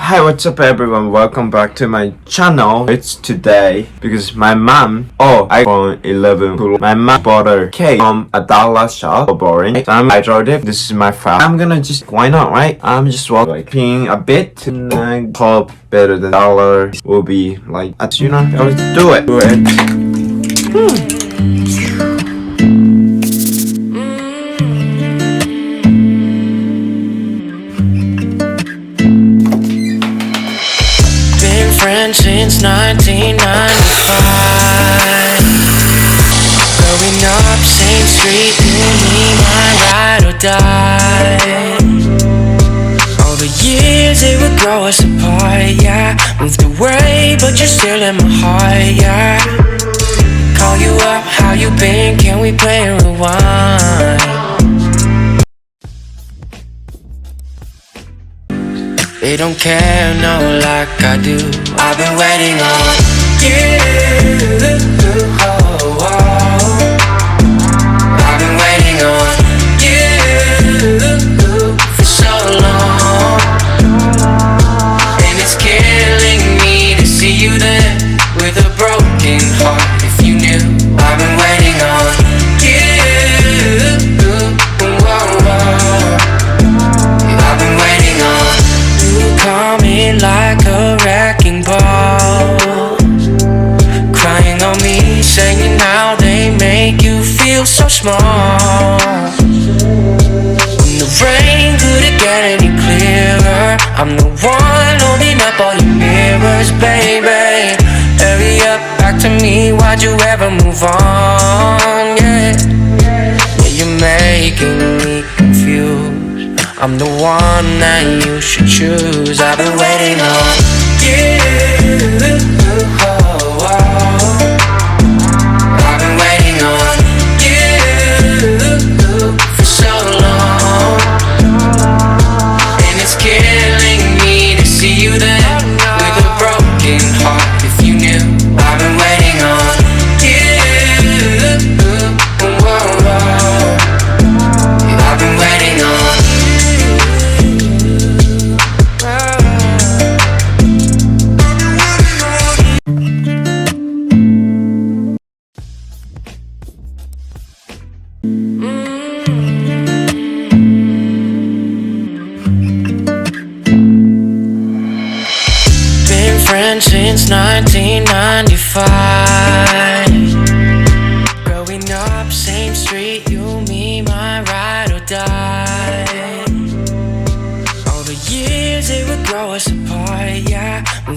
Hi, what's up everyone? Welcome back to my channel. It's today because my mom, iPhone 11 Pro. My mom bought a case from a dollar shop for boring. So I'm Hydrodipping. This is my file. I'm gonna why not, right? I'm just peeing a bit and I hope better than dollar will be like, let's do it. Since 1995, growing up same street, you and me, my ride or die. All the years they would grow us apart, yeah. Moved away, but you're still in my heart, yeah. Call you up, how you been? Can we play and rewind? They don't care, no, like I do. I've been waiting on you. I've been waiting on you for so long, and it's killing me to see you there with a broken heart. If you knew, I've been waiting on you. I've been waiting on you, coming like a wrecking ball, crying on me, saying how they make you feel so small. When the rain couldn't get any clearer, I'm the one holding up all your mirrors, baby. Hurry up, back to me, why'd you ever move on, yeah. You're making me confused. I'm the one that you should choose. I've been waiting on you. I've been waiting on you for so long, and it's killing me to see you there with a broken heart. If you knew, I've been waiting on you. I've been waiting on. Been friends since 1995. Growing up, same street, you, me, my ride or die. All the years they would grow us apart, yeah.